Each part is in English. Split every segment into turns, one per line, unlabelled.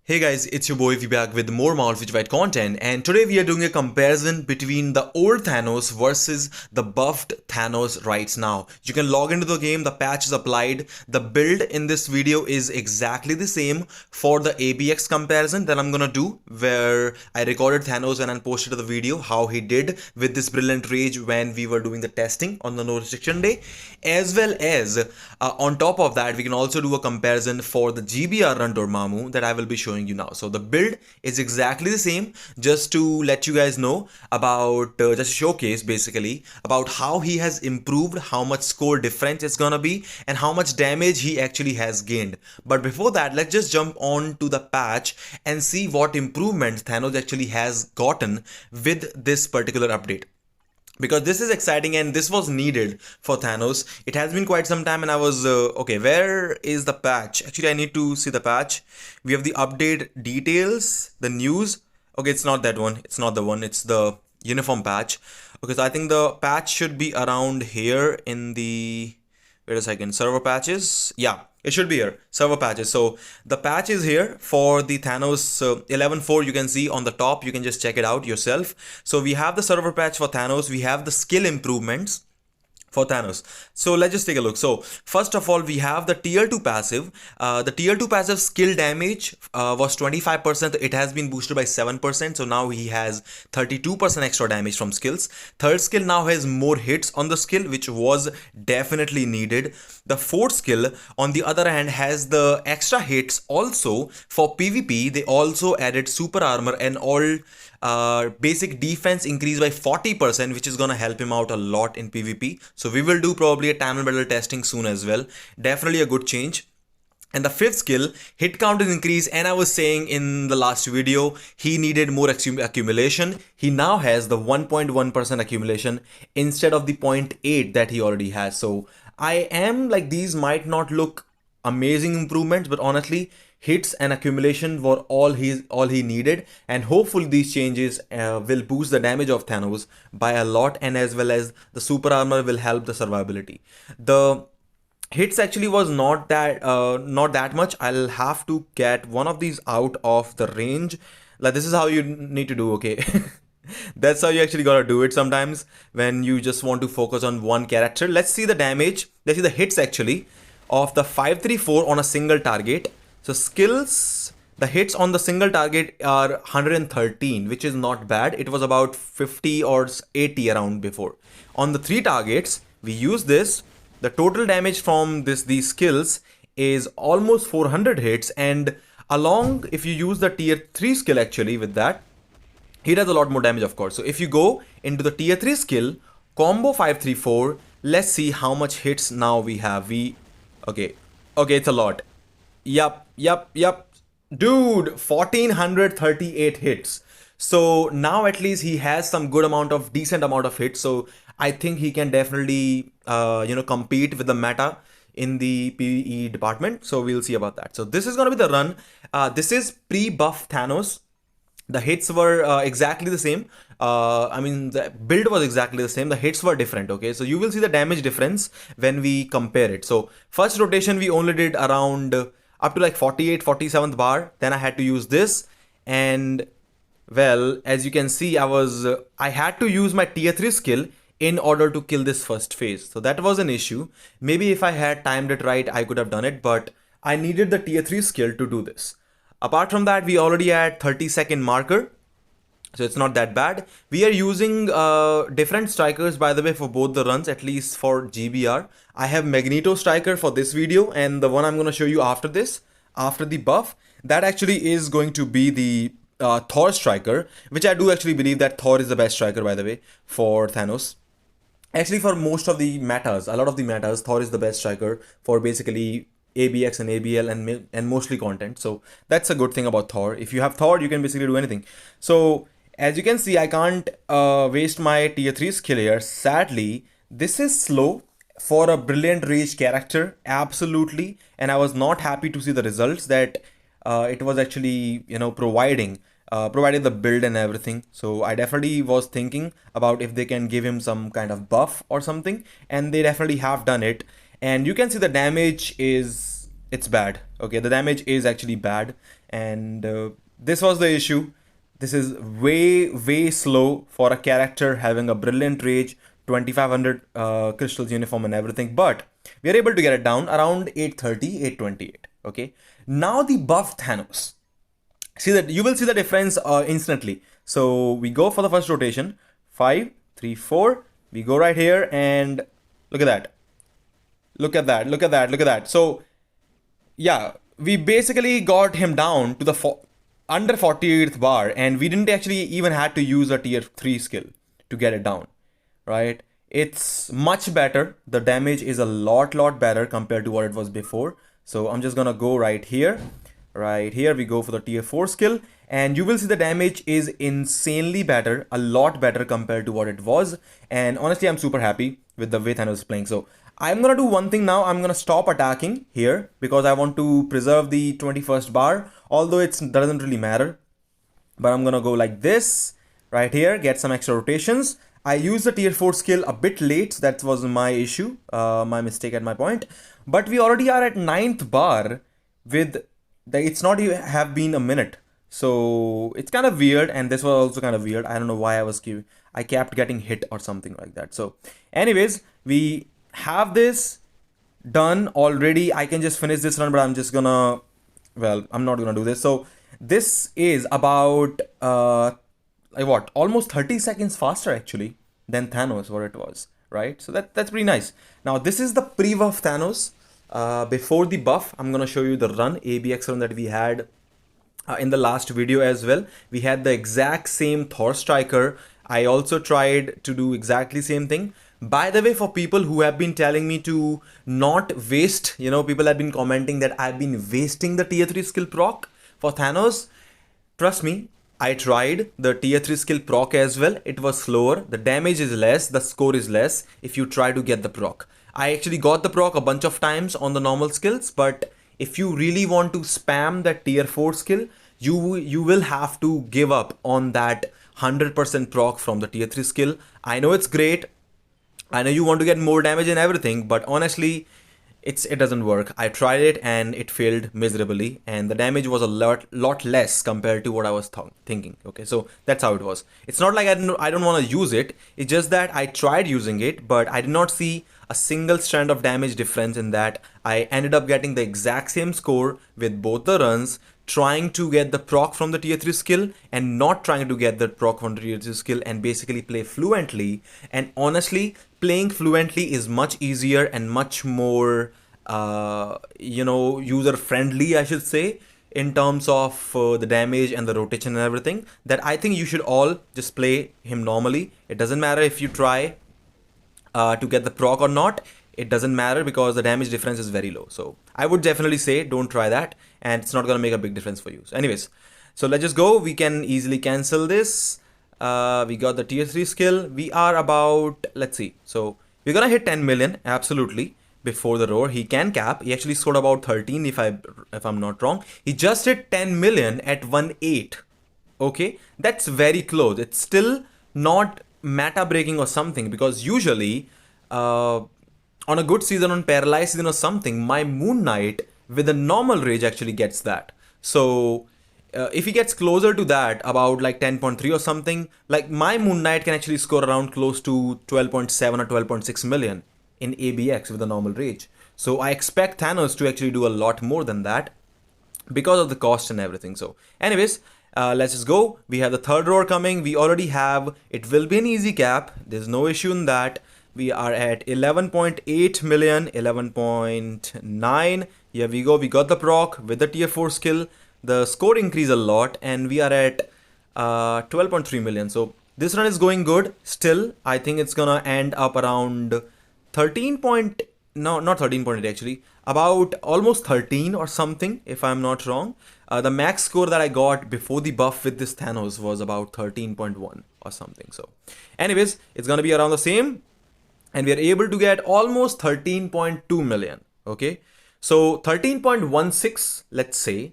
Hey guys, it's your boy V back with more White content, and today we are doing a comparison between the old Thanos versus the buffed Thanos right now. You can log into the game, the patch is applied, the build in this video is exactly the same for the ABX comparison that I'm gonna do, where I recorded Thanos and then posted the video how he did with this brilliant rage when we were doing the testing on the no restriction day, as well as on top of that we can also do a comparison for the GBR run Dormammu that I will be showing you now. So the build is exactly the same, just to let you guys know about just showcase basically about how he has improved, how much score difference it's gonna be, and how much damage he actually has gained. But before that, let's just jump on to the patch and see what improvements Thanos actually has gotten with this particular update, because this is exciting and this was needed for Thanos. It has been quite some time and I was okay, where is the patch? Actually, I need to see the patch. We have the update details, the news. Okay, it's not that one, it's not the one, it's the uniform patch. Okay, so I think the patch should be around here in the, wait a second, server patches. Yeah, it should be here, server patches. So the patch is here for the Thanos 11.4. You can see on the top, you can just check it out yourself. So we have the server patch for Thanos, we have the skill improvements for Thanos. So let's just take a look. So first of all, we have the tier 2 passive. The tier 2 passive skill damage was 25%. It has been boosted by 7%. So now he has 32% extra damage from skills. Third skill now has more hits on the skill, which was definitely needed. The fourth skill, on the other hand, has the extra hits also for PvP. They also added super armor and all basic defense increased by 40%, which is gonna help him out a lot in PvP. So we will do probably a time and battle testing soon as well. Definitely a good change. And the fifth skill, hit count is increased, and I was saying in the last video, he needed more accumulation. He now has the 1.1% accumulation instead of the 0.8 that he already has. So I am like, these might not look amazing improvements, but honestly, hits and accumulation were all he needed, and hopefully these changes will boost the damage of Thanos by a lot, and as well as the super armor will help the survivability. The hits actually was not that much. I'll have to get one of these out of the range. Like, this is how you need to do, okay? That's how you actually gotta do it sometimes when you just want to focus on one character. Let's see the damage. Let's see the hits actually of the 534 on a single target. So skills, the hits on the single target are 113, which is not bad. It was about 50 or 80 around before. On the 3 targets, we use this. The total damage from these skills is almost 400 hits, and along, if you use the tier 3 skill actually with that, he does a lot more damage, of course. So if you go into the tier 3 skill, combo 534, let's see how much hits now we have. Okay, it's a lot. Yup. Dude, 1438 hits. So now at least he has some decent amount of hits. So I think he can definitely, compete with the meta in the PvE department. So we'll see about that. So this is going to be the run. This is pre-buff Thanos. The hits were exactly the same. The build was exactly the same. The hits were different, okay? So you will see the damage difference when we compare it. So first rotation, we only did around up to like 48, 47th bar. Then I had to use this. And well, as you can see, I had to use my tier 3 skill in order to kill this first phase. So that was an issue. Maybe if I had timed it right, I could have done it, but I needed the tier 3 skill to do this. Apart from that, we already had 30-second marker, so it's not that bad. We are using different strikers, by the way, for both the runs, at least for GBR. I have Magneto striker for this video, and the one I'm going to show you after this, after the buff, that actually is going to be the Thor striker, which I do actually believe that Thor is the best striker, by the way, for Thanos. Actually, for most of the metas, a lot of the metas, Thor is the best striker for basically ABX and ABL and mostly content. So that's a good thing about Thor. If you have Thor, you can basically do anything. So as you can see, I can't waste my tier 3 skill here. Sadly, this is slow for a brilliant rage character, absolutely. And I was not happy to see the results that it was actually, providing the build and everything. So I definitely was thinking about if they can give him some kind of buff or something, and they definitely have done it. And you can see the damage is it's bad. Okay, the damage is actually bad, and this was the issue. This is way slow for a character having a brilliant rage, 2500 crystals uniform and everything, but we are able to get it down around 830, 828. Okay, now the buff Thanos. See that you will see the difference instantly. So we go for the first rotation, 5, 3, 4. We go right here and look at that. Look at that. Look at that. Look at that. So yeah, we basically got him down to the under 48th bar, and we didn't actually even had to use a tier 3 skill to get it down, right? It's much better. The damage is a lot better compared to what it was before. So I'm just gonna go right here. Right here we go for the tier 4 skill, and you will see the damage is insanely better, a lot better compared to what it was. And honestly, I'm super happy with the way Thanos is playing. So I'm gonna do one thing now. I'm gonna stop attacking here because I want to preserve the 21st bar, although it doesn't really matter. But I'm gonna go like this right here, get some extra rotations. I used the tier 4 skill a bit late, so that was my issue, my mistake at my point. But we already are at 9th bar with it's not even have been a minute, so it's kind of weird. And this was also kind of weird. I don't know why I kept getting hit or something like that. So anyways, we have this done already. I can just finish this run, but I'm just gonna, well, I'm not gonna do this. So this is about like what, almost 30 seconds faster actually than Thanos, what it was, right? So that's pretty nice. Now this is the pre-buff Thanos. Before the buff, I'm gonna show you the run, ABX run that we had in the last video as well. We had the exact same Thor striker. I also tried to do exactly same thing. By the way, for people who have been telling me to not waste, people have been commenting that I've been wasting the tier 3 skill proc for Thanos. Trust me, I tried the tier 3 skill proc as well. It was slower, the damage is less, the score is less if you try to get the proc. I actually got the proc a bunch of times on the normal skills, but if you really want to spam that tier 4 skill, you will have to give up on that 100% proc from the tier 3 skill. I know it's great. I know you want to get more damage and everything, but honestly, it doesn't work. I tried it and it failed miserably, and the damage was a lot less compared to what I was thinking. Okay, so that's how it was. It's not like I don't want to use it. It's just that I tried using it, but I did not see a single strand of damage difference in that. I ended up getting the exact same score with both the runs, trying to get the proc from the tier 3 skill and not trying to get the proc from the tier 3 skill, and basically play fluently. And honestly, playing fluently is much easier and much more user friendly, I should say, in terms of the damage and the rotation and everything, that I think you should all just play him normally. It doesn't matter if you try to get the proc or not. It doesn't matter because the damage difference is very low. So I would definitely say don't try that, and it's not gonna make a big difference for you. So anyways, so let's just go. We can easily cancel this. We got the tier 3 skill. We are about, let's see, so we're gonna hit 10 million absolutely before the roar. He can cap. He actually scored about 13 if I'm not wrong. He just hit 10 million at 1.8. Okay, that's very close. It's still not meta breaking or something, because usually on a good season, on paralyzed season or something, my Moon Knight with a normal rage actually gets that. So if he gets closer to that, about like 10.3 or something, like my Moon Knight can actually score around close to 12.7 or 12.6 million in ABX with a normal rage. So I expect Thanos to actually do a lot more than that because of the cost and everything. So anyways, let's just go. We have the third roar coming. We already have, it will be an easy cap. There's no issue in that. We are at 11.8 million, 11.9. Here we go. We got the proc with the tier 4 skill. The score increased a lot, and we are at 12.3 million. So this run is going good. Still, I think it's gonna end up around 13 point, no, not 13.8 actually, about almost 13 or something, if I'm not wrong. The max score that I got before the buff with this Thanos was about 13.1 or something. So anyways, it's gonna be around the same, and we are able to get almost 13.2 million. Okay, so 13.16, let's say.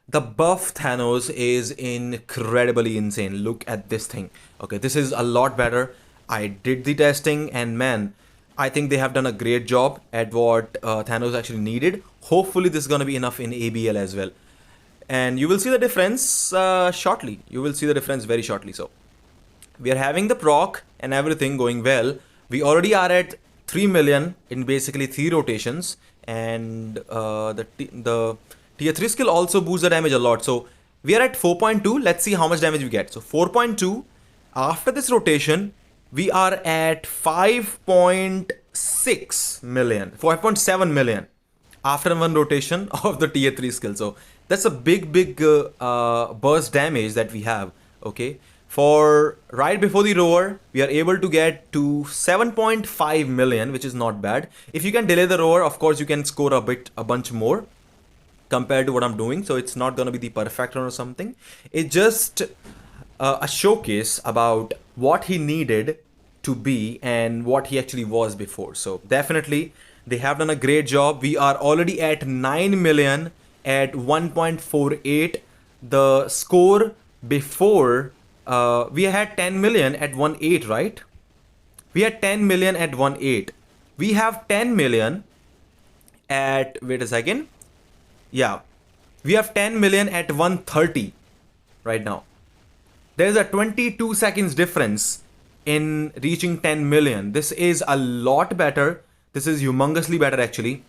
The buff Thanos is incredibly insane. Look at this thing. Okay, this is a lot better. I did the testing, and man, I think they have done a great job at what Thanos actually needed. Hopefully this is going to be enough in ABL as well. And you will see the difference shortly. You will see the difference very shortly. So we are having the proc and everything going well. We already are at 3 million in basically 3 rotations. And the tier 3 skill also boosts the damage a lot. So we are at 4.2. Let's see how much damage we get. So 4.2. After this rotation, we are at 5.6 million, 5.7 million after one rotation of the tier 3 skill. So that's a big burst damage that we have. Okay, for right before the roar, we are able to get to 7.5 million, which is not bad. If you can delay the roar, of course you can score a bunch more compared to what I'm doing. So it's not gonna be the perfect run or something. It's just a showcase about what he needed to be and what he actually was before. So definitely they have done a great job. We are already at 9 million at 1.48. The score before we had 10 million at 1.8, right? We had 10 million at 1.8. We have 10 million at, wait a second. Yeah, we have 10 million at 130 right now. There's a 22 seconds difference in reaching 10 million. This is a lot better. This is humongously better actually.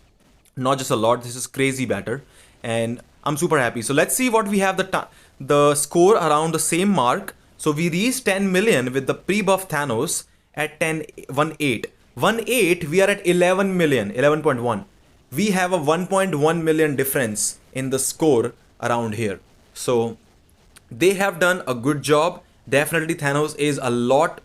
Not just a lot, this is crazy better. And I'm super happy. So let's see what we have the score around the same mark. So we reached 10 million with the pre-buff Thanos at 1.8. 1.8, we are at 11 million, 11.1. We have a 1.1 million difference in the score around here. So they have done a good job. Definitely Thanos is a lot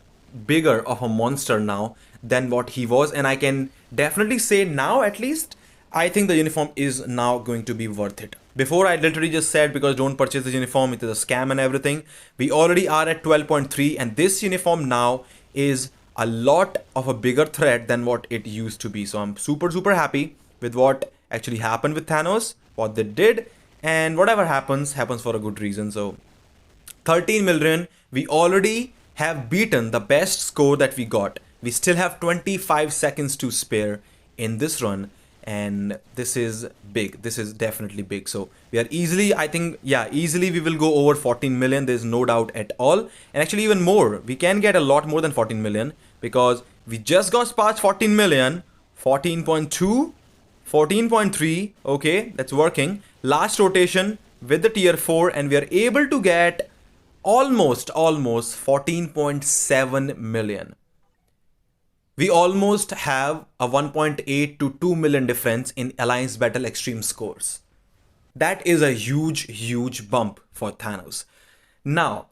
bigger of a monster now than what he was, and I can definitely say now at least I think the uniform is now going to be worth it. Before I literally just said because don't purchase the uniform, it is a scam and everything. We already are at 12.3 and this uniform now is a lot of a bigger threat than what it used to be. So I'm super happy with what actually happened with Thanos, what they did, and whatever happens for a good reason. So 13 million, we already have beaten the best score that we got. We still have 25 seconds to spare in this run, and this is big. This is definitely big. So we are easily, I think, yeah, easily we will go over 14 million. There's no doubt at all. And actually even more, we can get a lot more than 14 million because we just got past 14 million, 14.2, 14.3. Okay, that's working. Last rotation with the tier 4 and we are able to get almost 14.7 million. We almost have a 1.8 to 2 million difference in Alliance Battle Extreme scores. That is a huge bump for Thanos. Now,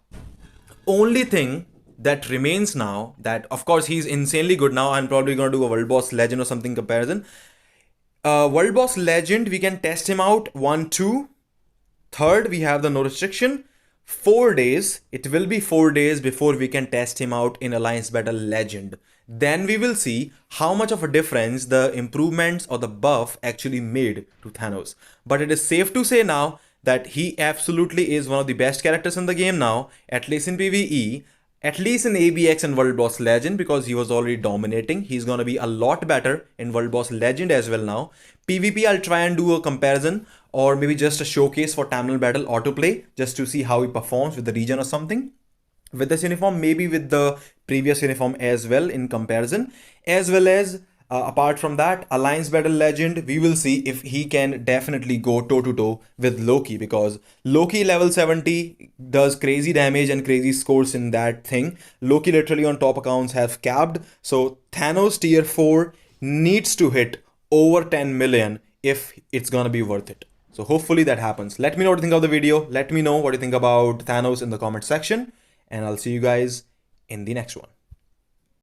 only thing that remains now, that of course he's insanely good now. I'm probably going to do a World Boss Legend or something comparison. World Boss Legend, we can test him out 1, 2. Third, we have the no restriction. 4 days, it will be 4 days before we can test him out in Alliance Battle Legend. Then we will see how much of a difference the improvements or the buff actually made to Thanos. But it is safe to say now that he absolutely is one of the best characters in the game now, at least in PvE, at least in ABX and World Boss Legend, because he was already dominating. He's gonna be a lot better in World Boss Legend as well now. PvP, I'll try and do a comparison or maybe just a showcase for Terminal Battle autoplay just to see how he performs with the region or something. With this uniform, maybe with the previous uniform as well in comparison, as well as apart from that, Alliance Battle Legend, we will see if he can definitely go toe to toe with Loki, because Loki level 70 does crazy damage and crazy scores in that thing. Loki literally on top accounts have capped. So Thanos tier 4 needs to hit over 10 million if it's gonna be worth it. So hopefully that happens. Let me know what you think of the video. Let me know what you think about Thanos in the comment section. And I'll see you guys in the next one.